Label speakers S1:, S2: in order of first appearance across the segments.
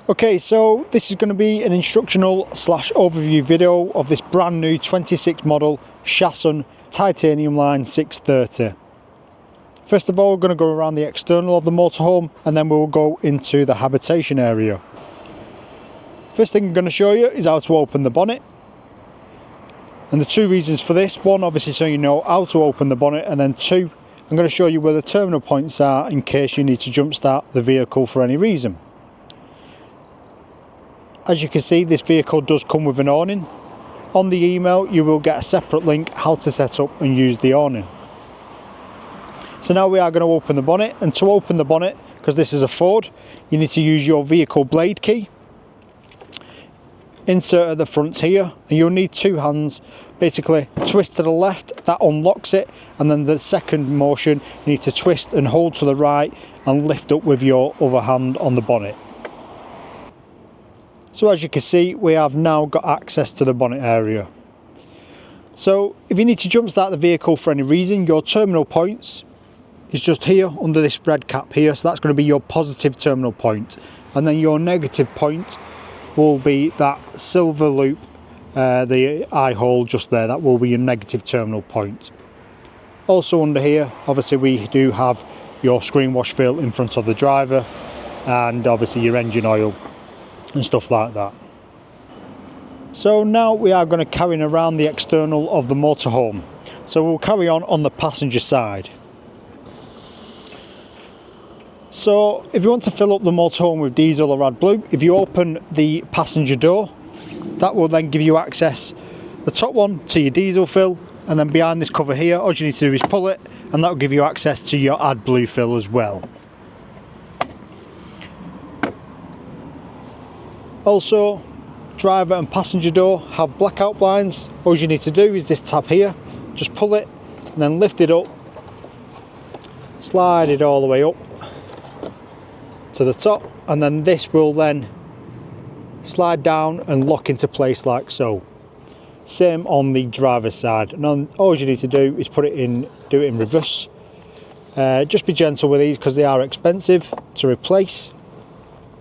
S1: Okay, so this is going to be an instructional / overview video of this brand new 26 model Chausson titanium line 630. First of all, we're going to go around the external of the motorhome and then we'll go into the habitation area. First thing I'm going to show you is how to open the bonnet. And the two reasons for this: one, obviously so you know how to open the bonnet, and then two, I'm going to show you where the terminal points are in case you need to jump start the vehicle for any reason. As you can see, this vehicle does come with an awning. On the email you will get a separate link how to set up and use the awning. So now we are going to open the bonnet, and to open the bonnet, because this is a Ford, you need to use your vehicle blade key. Insert at the front here, and you'll need two hands. Basically twist to the left, that unlocks it, and then the second motion you need to twist and hold to the right and lift up with your other hand on the bonnet. So as you can see, we have now got access to the bonnet area. So if you need to jump start the vehicle for any reason, your terminal points is just here under this red cap here, so that's going to be your positive terminal point, and then your negative point will be that silver loop, the eye hole just there. That will be your negative terminal point. Also under here, obviously we do have your screen wash fill in front of the driver, and obviously your engine oil and stuff like that. So now we are going to carry around the external of the motorhome. So we'll carry on the passenger side. So if you want to fill up the motorhome with diesel or AdBlue, if you open the passenger door, that will then give you access, the top one, to your diesel fill, and then behind this cover here, all you need to do is pull it and that will give you access to your AdBlue fill as well. Also, driver and passenger door have blackout blinds. All you need to do is this tab here, just pull it and then lift it up, slide it all the way up to the top, and then this will then slide down and lock into place like so. Same on the driver's side, and all you need to do is put it in, do it in reverse. Just be gentle with these because they are expensive to replace.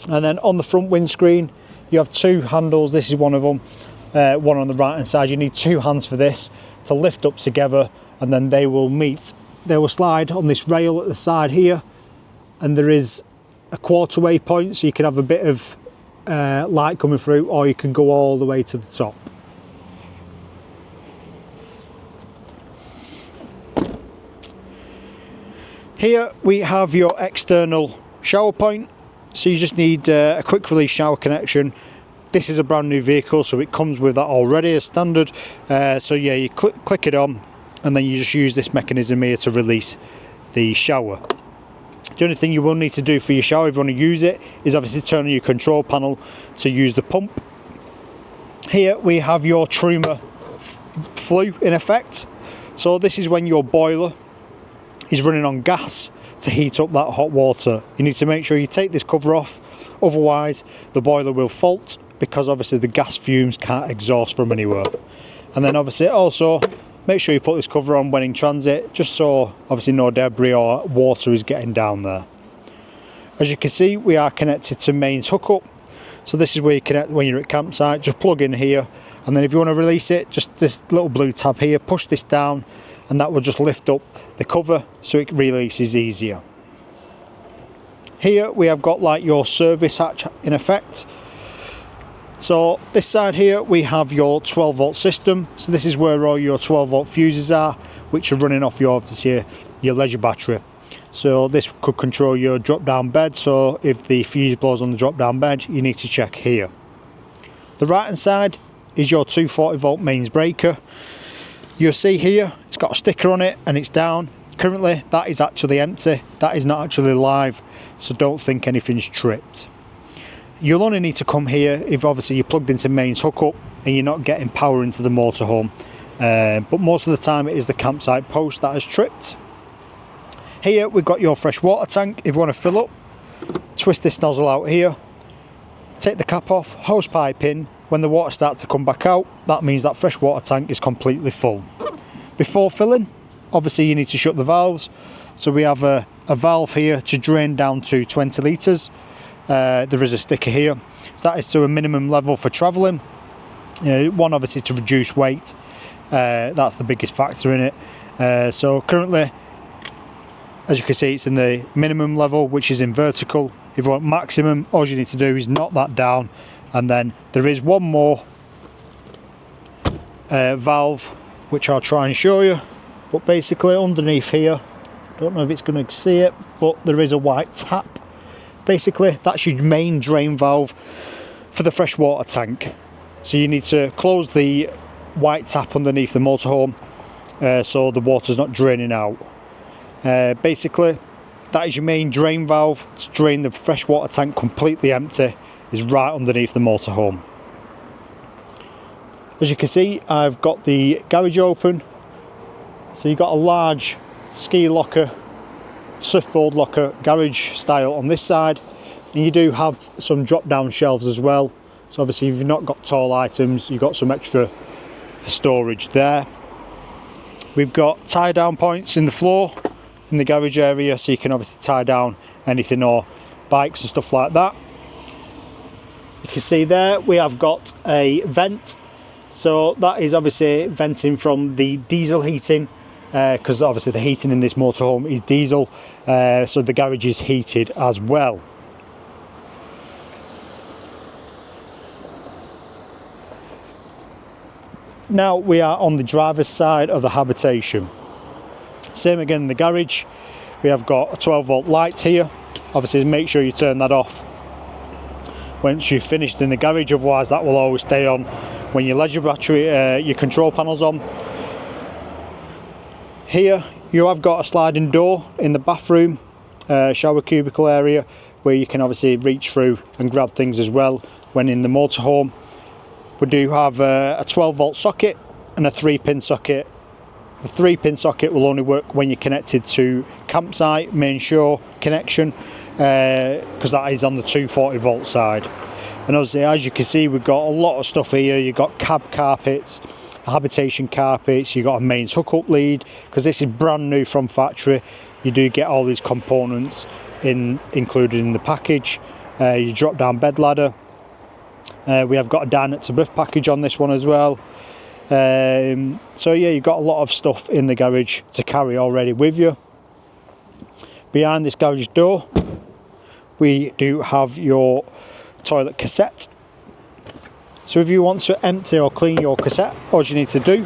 S1: And then on the front windscreen you have two handles. This is one of them, one on the right hand side. You need two hands for this to lift up together, and then they will meet, they will slide on this rail at the side here, and there is a quarter-way point, so you can have a bit of light coming through, or you can go all the way to the top. Here we have your external shower point. So you just need a quick release shower connection. This is a brand new vehicle, so it comes with that already as standard. So yeah, you click it on, and then you just use this mechanism here to release the shower. The only thing you will need to do for your shower, if you want to use it, is obviously turn on your control panel to use the pump. Here we have your Truma flue in effect. So this is when your boiler is running on gas to heat up that hot water. You need to make sure you take this cover off, otherwise the boiler will fault, because obviously the gas fumes can't exhaust from anywhere. And then obviously also make sure you put this cover on when in transit, just so obviously no debris or water is getting down there. As you can see, we are connected to mains hookup. So this is where you connect when you're at campsite. Just plug in here, and then if you want to release it, just this little blue tab here, push this down, and that will just lift up the cover so it releases easier. Here we have got like your service hatch in effect. So this side here we have your 12 volt system. So this is where all your 12 volt fuses are, which are running off your leisure battery. So this could control your drop down bed, so if the fuse blows on the drop down bed, you need to check here. The right hand side is your 240 volt mains breaker. You'll see here it's got a sticker on it and it's down. Currently that is actually empty, that is not actually live, so don't think anything's tripped. You'll only need to come here if obviously you're plugged into mains hookup and you're not getting power into the motorhome, but most of the time it is the campsite post that has tripped. Here we've got your fresh water tank. If you want to fill up, twist this nozzle out here, take the cap off, hose pipe in. When the water starts to come back out, that means that fresh water tank is completely full. Before filling, obviously you need to shut the valves. So we have a valve here to drain down to 20 litres. there is a sticker here. So that is to a minimum level for travelling. One, obviously, to reduce weight. That's the biggest factor in it. So currently, as you can see, it's in the minimum level, which is in vertical. If you want maximum, all you need to do is knock that down, and then there is one more valve, which I'll try and show you. But basically underneath here, don't know if it's going to see it, but there is a white tap. Basically, that's your main drain valve for the freshwater tank. So you need to close the white tap underneath the motorhome so the water's not draining out. Basically, that is your main drain valve to drain the freshwater tank completely empty, is right underneath the motorhome. As you can see, I've got the garage open. So you've got a large ski locker, surfboard locker, garage style on this side, and you do have some drop down shelves as well. So obviously if you've not got tall items, you've got some extra storage there. We've got tie down points in the floor in the garage area, so you can obviously tie down anything, or bikes and stuff like that. You can see there we have got a vent, so that is obviously venting from the diesel heating, because obviously the heating in this motorhome is diesel, so the garage is heated as well. Now we are on the driver's side of the habitation. Same again in the garage. We have got a 12 volt light here. Obviously make sure you turn that off once you've finished in the garage, otherwise that will always stay on when your leisure battery, your control panel's on. Here you have got a sliding door in the bathroom, shower cubicle area, where you can obviously reach through and grab things as well when in the motorhome. We do have a 12 volt socket and a 3-pin socket. The 3-pin socket will only work when you're connected to campsite main shore connection, because that is on the 240 volt side. And obviously, as you can see, we've got a lot of stuff here. You've got cab carpets, habitation carpets, you've got a mains hookup lead, because this is brand new from factory. You do get all these components included in the package. Your drop down bed ladder. We have got a dinette to birth package on this one as well. So yeah, you've got a lot of stuff in the garage to carry already with you. Behind this garage door, we do have your toilet cassette. So if you want to empty or clean your cassette, all you need to do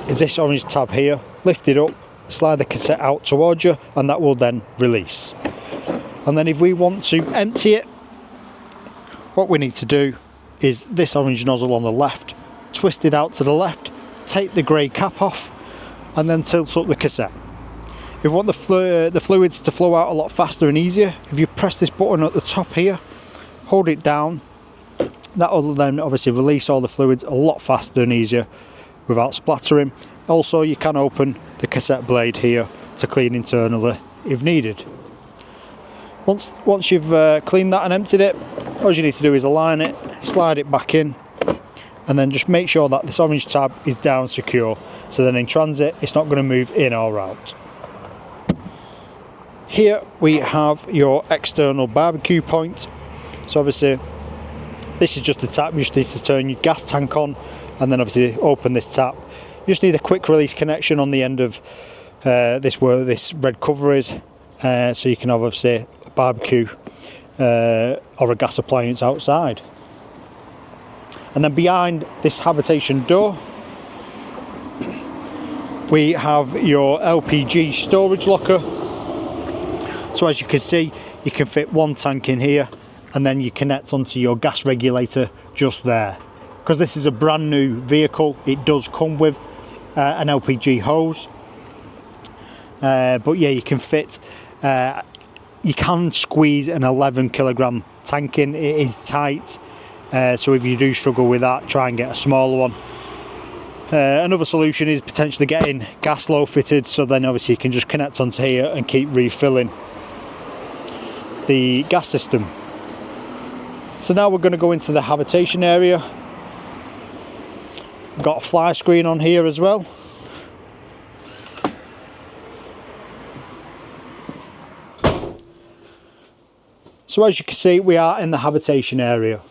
S1: is this orange tab here, lift it up, slide the cassette out towards you, and that will then release. And then if we want to empty it, what we need to do is this orange nozzle on the left, twist it out to the left, take the grey cap off, and then tilt up the cassette. If you want the fluids to flow out a lot faster and easier, if you press this button at the top here, hold it down, that will then obviously release all the fluids a lot faster and easier without splattering. Also, you can open the cassette blade here to clean internally if needed. Once you've cleaned that and emptied it, all you need to do is align it, slide it back in, and then just make sure that this orange tab is down secure, so then in transit it's not going to move in or out. Here we have your external barbecue point. So obviously this is just the tap. You just need to turn your gas tank on and then obviously open this tap. You just need a quick release connection on the end of this where this red cover is, so you can have obviously a barbecue or a gas appliance outside. And then behind this habitation door we have your LPG storage locker. So as you can see, you can fit one tank in here, and then you connect onto your gas regulator just there. Because this is a brand new vehicle, it does come with an LPG hose. But yeah, you can fit, you can squeeze an 11 kilogram tank in. It is tight, so if you do struggle with that, try and get a smaller one. Another solution is potentially getting gas low fitted, so then obviously you can just connect onto here and keep refilling the gas system. So now we're going to go into the habitation area. We've got a fly screen on here as well. So as you can see, we are in the habitation area,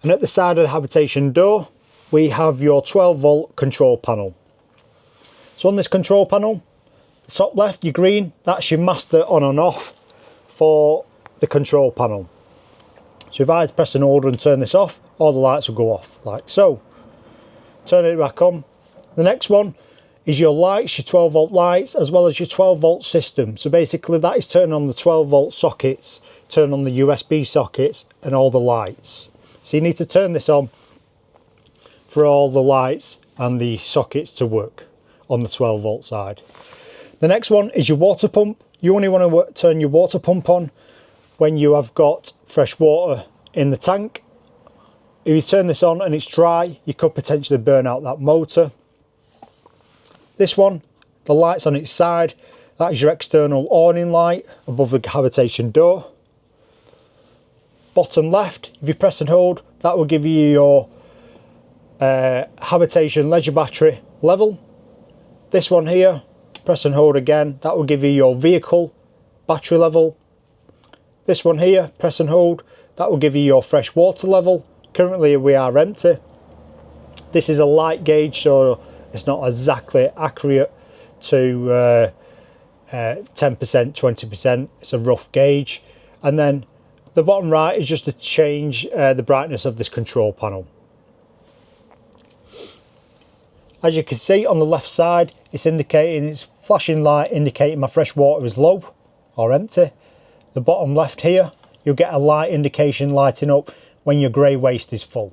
S1: and at the side of the habitation door we have your 12 volt control panel. So on this control panel, the top left, your green, that's your master on and off for the control panel. So if I press and hold and turn this off, all the lights will go off, like so. Turn it back on. The next one is your lights, your 12 volt lights, as well as your 12 volt system. So basically that is turning on the 12 volt sockets, turn on the USB sockets and all the lights. So you need to turn this on for all the lights and the sockets to work on the 12 volt side. The next one is your water pump. You only want to turn your water pump on when you have got fresh water in the tank. If you turn this on and it's dry, you could potentially burn out that motor. This one, the lights on its side, that is your external awning light above the habitation door. Bottom left, if you press and hold, that will give you your habitation leisure battery level. This one here, press and hold again, that will give you your vehicle battery level. This one here, press and hold, that will give you your fresh water level. Currently we are empty. This is a light gauge, so it's not exactly accurate to 10%, 20%. It's a rough gauge. And then the bottom right is just to change the brightness of this control panel. As you can see on the left side, it's flashing light indicating my fresh water is low or empty. The bottom left here, you'll get a light indication lighting up when your grey waste is full.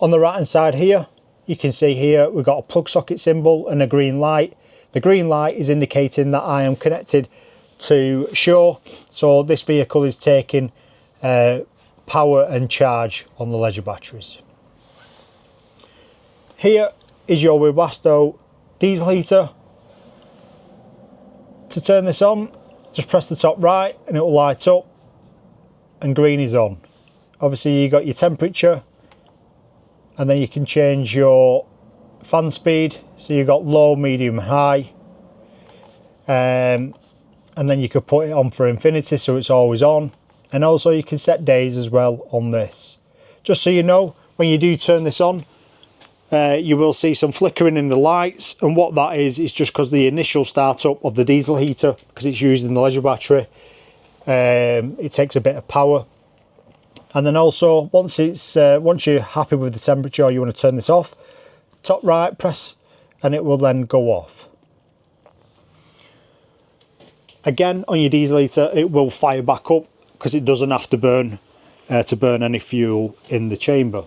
S1: On the right hand side here, you can see here we've got a plug socket symbol and a green light. The green light is indicating that I am connected to shore, so this vehicle is taking power and charge on the leisure batteries. Here is your Webasto diesel heater. To turn this on, just press the top right and it will light up and green is on. Obviously you got your temperature, and then you can change your fan speed, so you've got low, medium, high, and then you could put it on for infinity so it's always on, and also you can set days as well on this. Just so you know, when you do turn this on, you will see some flickering in the lights, and what that is just because the initial startup of the diesel heater, because it's used in the leisure battery, it takes a bit of power. And then also once you're happy with the temperature, you want to turn this off, top right press and it will then go off. Again, on your diesel heater it will fire back up because it doesn't have to burn any fuel in the chamber.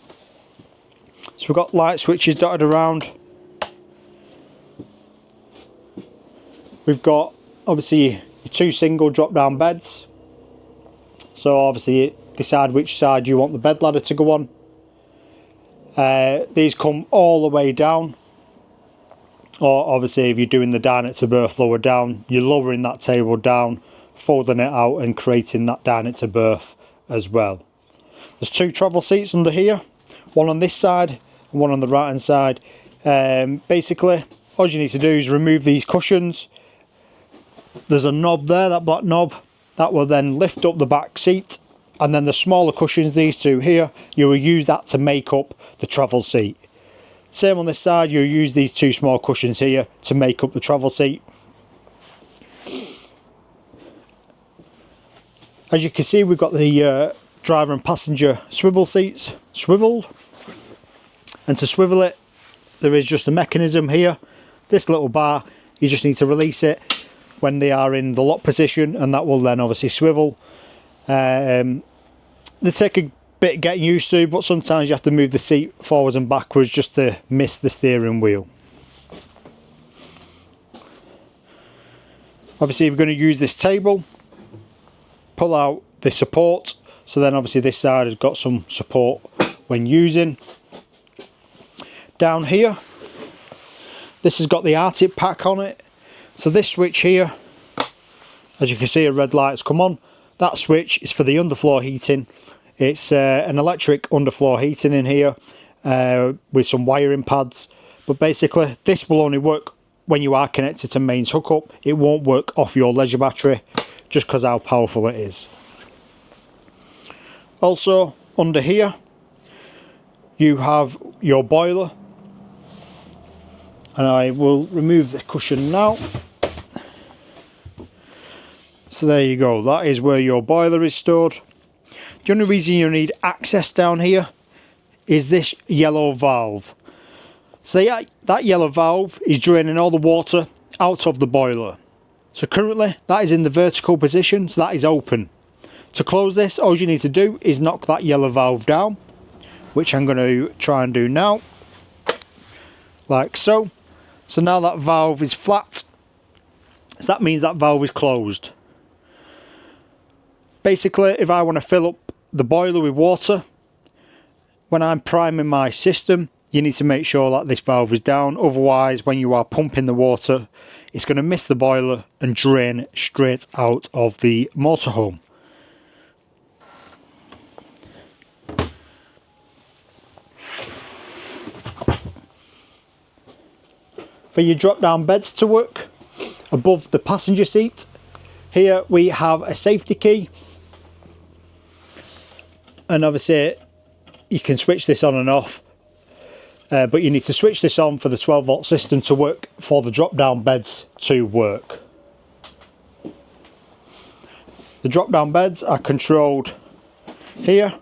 S1: So we've got light switches dotted around. We've got obviously your 2 single drop down beds, so obviously decide which side you want the bed ladder to go on. These come all the way down, or obviously if you're doing the dine it to berth lower down, you're lowering that table down, folding it out and creating that dine it to berth as well. There's 2 travel seats under here, one on this side and one on the right hand side. Basically all you need to do is remove these cushions. There's a knob there, that black knob, that will then lift up the back seat, and then the smaller cushions, these 2 here, you will use that to make up the travel seat. Same on this side, you'll use these 2 small cushions here to make up the travel seat. As you can see, we've got the driver and passenger swivel seats swiveled, and to swivel it there is just a mechanism here, this little bar, you just need to release it when they are in the lock position and that will then obviously swivel. They take a bit getting used to, but sometimes you have to move the seat forwards and backwards just to miss the steering wheel. Obviously if you're going to use this table, pull out the support, so then obviously this side has got some support when using. Down here, this has got the Arctic pack on it, so this switch here, as you can see a red light's come on, that switch is for the underfloor heating. It's an electric underfloor heating in here with some wiring pads, but basically this will only work when you are connected to mains hookup. It won't work off your leisure battery just because how powerful it is. Also under here you have your boiler, and I will remove the cushion now. So there you go, that is where your boiler is stored. The only reason you need access down here is this yellow valve. So that yellow valve is draining all the water out of the boiler. So currently that is in the vertical position, so that is open. To close this, all you need to do is knock that yellow valve down, which I'm going to try and do now, like so. So now that valve is flat, so that means that valve is closed. Basically, if I want to fill up the boiler with water, when I'm priming my system, you need to make sure that this valve is down, otherwise when you are pumping the water, it's going to miss the boiler and drain straight out of the motorhome. For your drop down beds to work above the passenger seat, here we have a safety key, and obviously you can switch this on and off, but you need to switch this on for the 12 volt system to work for the drop down beds to work. The drop down beds are controlled here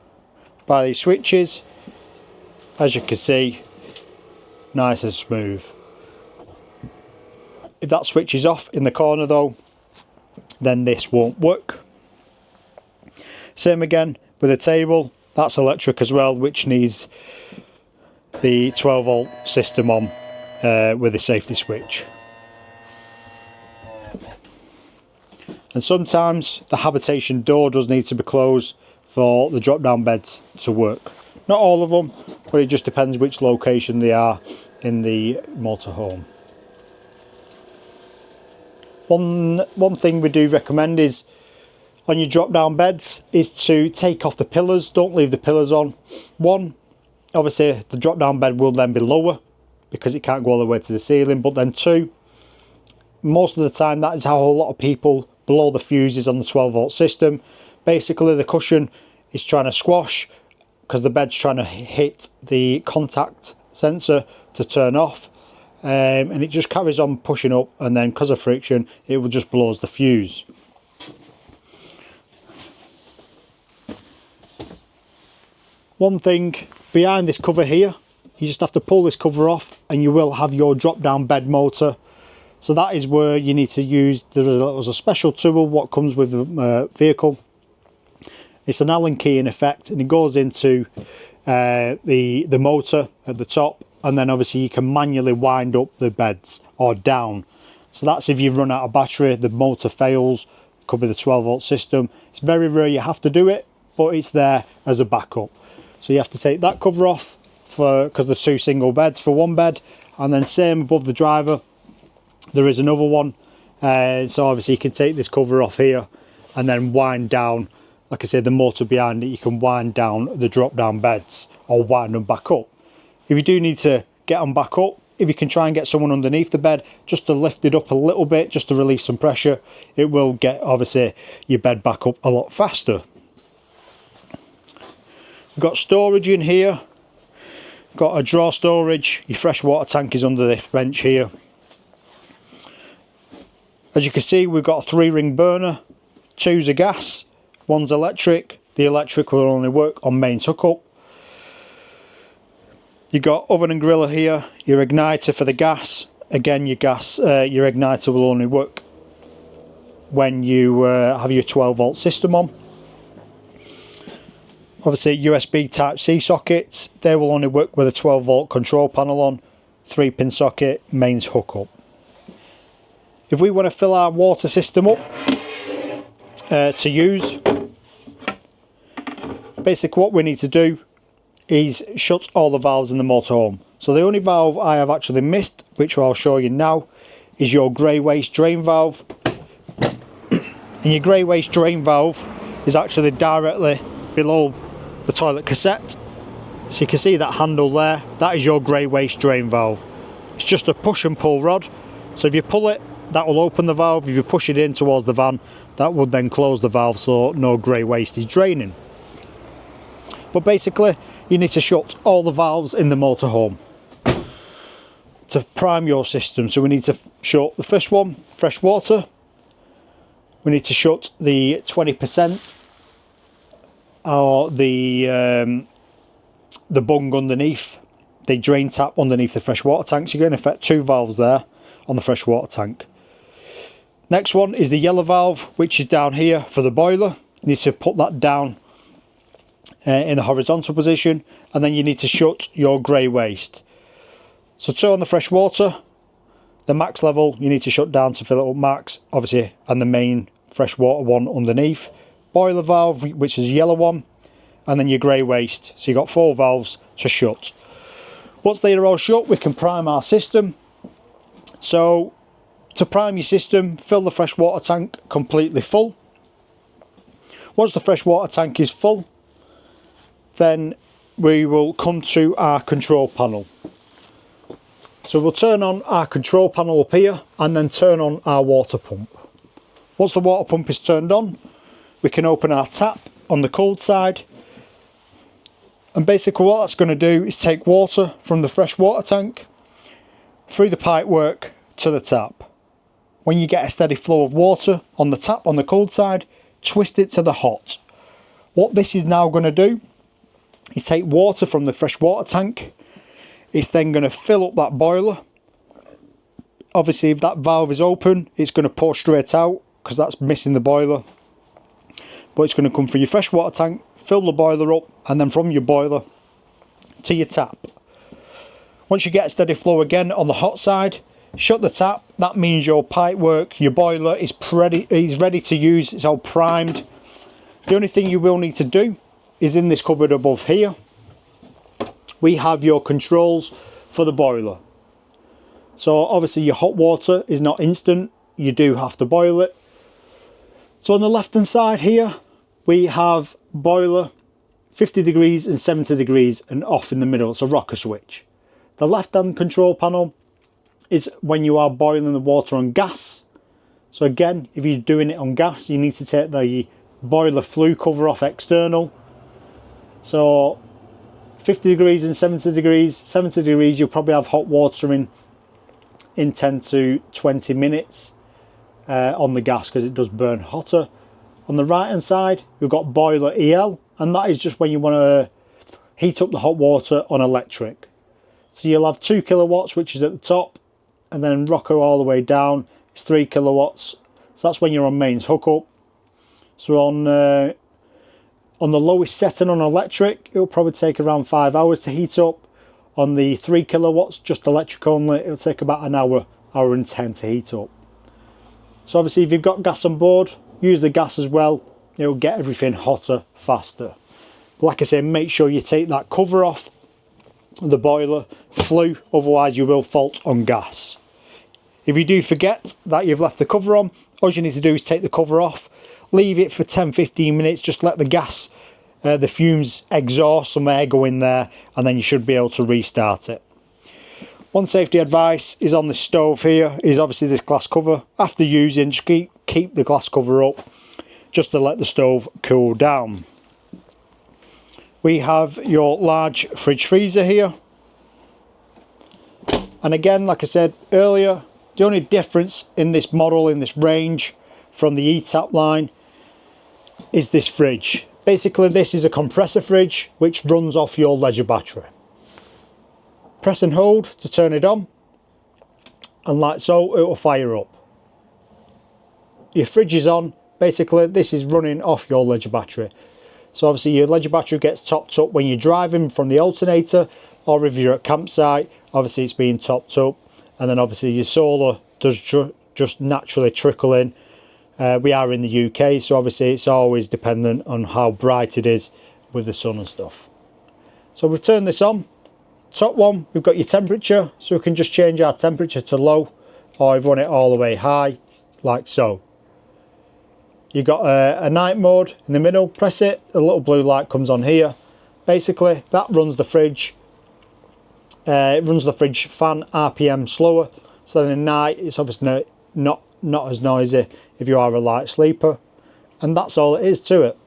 S1: by these switches, as you can see, nice and smooth. If that switch is off in the corner though, then this won't work. Same again with the table, that's electric as well, which needs the 12 volt system on with a safety switch. And sometimes the habitation door does need to be closed for the drop down beds to work. Not all of them, but it just depends which location they are in the motorhome. One thing we do recommend is on your drop down beds is to take off the pillars. Don't leave the pillars on. One, obviously the drop down bed will then be lower because it can't go all the way to the ceiling, but then two, most of the time that is how a lot of people blow the fuses on the 12 volt system. Basically the cushion is trying to squash because the bed's trying to hit the contact sensor to turn off. And it just carries on pushing up, and then because of friction it will just blows the fuse. One thing behind this cover here, you just have to pull this cover off and you will have your drop down bed motor. So that is where you need to use, there's a special tool what comes with the vehicle. It's an Allen key in effect, and it goes into the motor at the top, and then obviously you can manually wind up the beds or down. So that's if you run out of battery, the motor fails, could be the 12 volt system. It's very rare you have to do it, but it's there as a backup. So you have to take that cover off because there's two single beds for one bed, and then same above the driver there is another one. So obviously you can take this cover off here and then wind down, like I said, the motor behind it. You can wind down the drop down beds or wind them back up. If you do need to get them back up, if you can try and get someone underneath the bed just to lift it up a little bit, just to relieve some pressure, it will get obviously your bed back up a lot faster. We've got storage in here, got a drawer storage. Your fresh water tank is under this bench here. As you can see, we've got a 3-ring burner, 2's a gas, 1's electric. The electric will only work on mains hookup. You've got oven and griller here, your igniter for the gas. Again, your igniter will only work when you have your 12 volt system on. Obviously USB type C sockets, they will only work with a 12 volt control panel on, 3-pin socket, mains hookup. If we want to fill our water system up to use, basically what we need to do is shut all the valves in the motorhome. So the only valve I have actually missed, which I'll show you now, is your grey waste drain valve. And your grey waste drain valve is actually directly below the toilet cassette. So you can see that handle there, that is your grey waste drain valve. It's just a push and pull rod. So if you pull it, that will open the valve. If you push it in towards the van, that would then close the valve so no grey waste is draining. But basically you need to shut all the valves in the motorhome to prime your system. So we need to shut the first one, fresh water. We need to shut the 20% or the bung underneath, the drain tap underneath the fresh water tank. So you're going to affect 2 valves there on the fresh water tank. Next one is the yellow valve, which is down here for the boiler. You need to put that down in the horizontal position, and then you need to shut your grey waste. So turn on the fresh water, the max level you need to shut down to fill it up max, obviously, and the main fresh water one underneath. Boiler valve, which is the yellow one, and then your grey waste. So you've got 4 valves to shut. Once they are all shut, we can prime our system. So to prime your system, fill the fresh water tank completely full. Once the fresh water tank is full, then we will come to our control panel. So we'll turn on our control panel up here and then turn on our water pump. Once the water pump is turned on, we can open our tap on the cold side. And basically what that's going to do is take water from the fresh water tank through the pipework to the tap. When you get a steady flow of water on the tap on the cold side, twist it to the hot. What this is now going to do is take water from the fresh water tank. It's then going to fill up that boiler. Obviously if that valve is open, it's going to pour straight out because that's missing the boiler. But it's going to come through your fresh water tank, fill the boiler up, and then from your boiler to your tap. Once you get a steady flow again on the hot side, shut the tap. That means your pipework, your boiler is ready to use. It's all primed. The only thing you will need to do is in this cupboard above here, we have your controls for the boiler. So obviously your hot water is not instant, you do have to boil it. So on the left hand side here, we have boiler 50 degrees and 70 degrees and off in the middle. It's a rocker switch. The left hand control panel is when you are boiling the water on gas. So again, if you're doing it on gas, you need to take the boiler flue cover off external. So 50 degrees and 70 degrees. 70 degrees, you'll probably have hot water in 10 to 20 minutes on the gas because it does burn hotter. On the right hand side, we've got boiler EL, and that is just when you want to heat up the hot water on electric. So you'll have 2 kilowatts, which is at the top, and then rocker all the way down, it's 3 kilowatts. So that's when you're on mains hookup. So on the lowest setting on electric, it'll probably take around 5 hours to heat up. On the 3 kilowatts, just electric only, it'll take about an hour, hour and 10 to heat up. So obviously if you've got gas on board, use the gas as well. It'll get everything hotter faster. But like I say, make sure you take that cover off the boiler flue, otherwise you will fault on gas. If you do forget that you've left the cover on, all you need to do is take the cover off, leave it for 10-15 minutes, just let the gas, the fumes exhaust, some air go in there, and then you should be able to restart it. One safety advice is on the stove here is obviously this glass cover. After using, just keep the glass cover up just to let the stove cool down. We have your large fridge freezer here. And again, like I said earlier, the only difference in this model, in this range from the E-Tap line is this fridge. Basically this is a compressor fridge which runs off your leisure battery. Press and hold to turn it on, and like so it will fire up. Your fridge is on. Basically this is running off your leisure battery. So obviously your leisure battery gets topped up when you're driving from the alternator, or if you're at campsite, obviously it's being topped up, and then obviously your solar does just naturally trickle in. We are in the UK, so obviously it's always dependent on how bright it is with the sun and stuff. So we've turned this on. Top one, we've got your temperature, so we can just change our temperature to low, or if we want it all the way high, like so. You've got a night mode in the middle, press it, a little blue light comes on here. Basically that runs the fridge. It runs the fridge fan RPM slower, so then at night it's obviously not as noisy if you are a light sleeper. And that's all it is to it.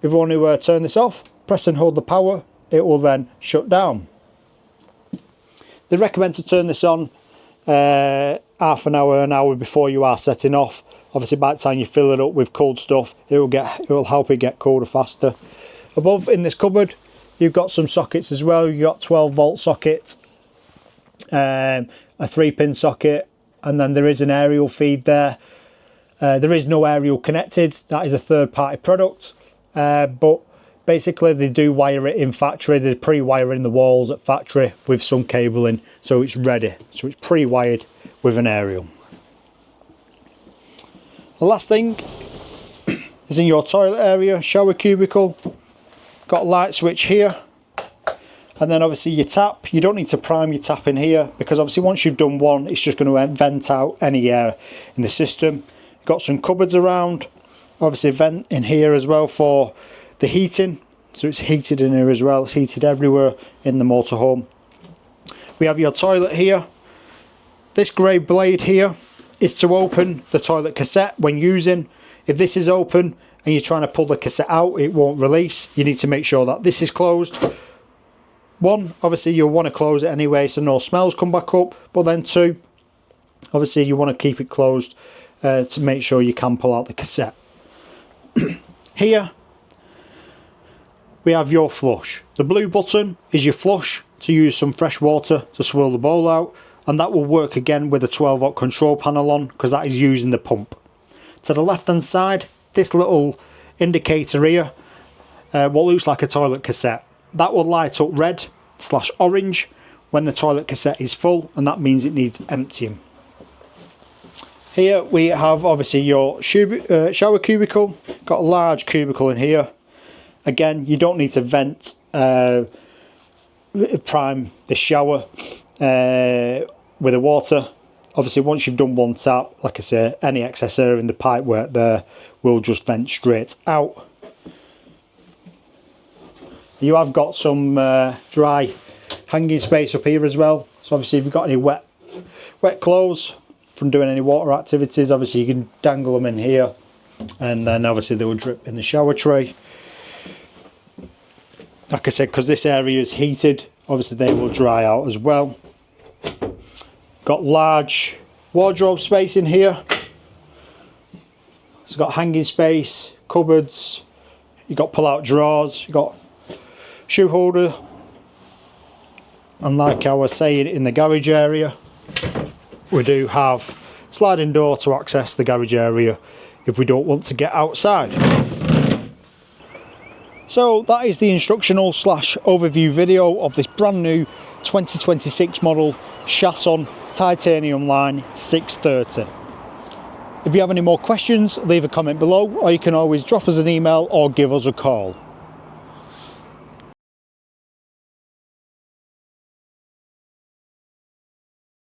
S1: If you want to turn this off, press and hold the power, it will then shut down. They recommend to turn this on half an hour before you are setting off. Obviously by the time you fill it up with cold stuff, it will help it get colder faster. Above in this cupboard you've got some sockets as well. You've got 12-volt socket, a 3-pin socket, and then there is an aerial feed there. There is no aerial connected, that is a third-party product, but basically they do wire it in factory. They're pre-wiring the walls at factory with some cabling, so it's ready. So it's pre-wired with an aerial. The last thing is in your toilet area, shower cubicle. Got a light switch here, and then obviously your tap. You don't need to prime your tap in here, because obviously once you've done one, it's just going to vent out any air in the system. Got some cupboards around, obviously vent in here as well for the heating, so it's heated in here as well. It's heated everywhere in the motorhome. We have your toilet here. This grey blade here is to open the toilet cassette when using. If this is open and you're trying to pull the cassette out, it won't release. You need to make sure that this is closed. One, obviously you'll want to close it anyway so no smells come back up, but then two, obviously you want to keep it closed to make sure you can pull out the cassette. Here we have your flush. The blue button is your flush, to use some fresh water to swirl the bowl out, and that will work again with a 12-volt control panel on, because that is using the pump. To the left hand side, this little indicator here, what looks like a toilet cassette, that will light up red/orange when the toilet cassette is full, and that means it needs emptying. Here we have obviously your shower cubicle. Got a large cubicle in here. Again, you don't need to vent, prime the shower with the water. Obviously once you've done one tap, like I say, any excess air in the pipe work there will just vent straight out. You have got some dry hanging space up here as well, so obviously if you've got any wet clothes from doing any water activities, obviously you can dangle them in here, and then obviously they will drip in the shower tray. Like I said, because this area is heated, obviously they will dry out as well. Got large wardrobe space in here. It's got hanging space, cupboards, you've got pull-out drawers, you've got shoe holder, and like I was saying, in the garage area we do have sliding door to access the garage area if we don't want to get outside. So that is the instructional / overview video of this brand new 2026 model Chausson titanium line 630. If you have any more questions, leave a comment below, or you can always drop us an email or give us a call.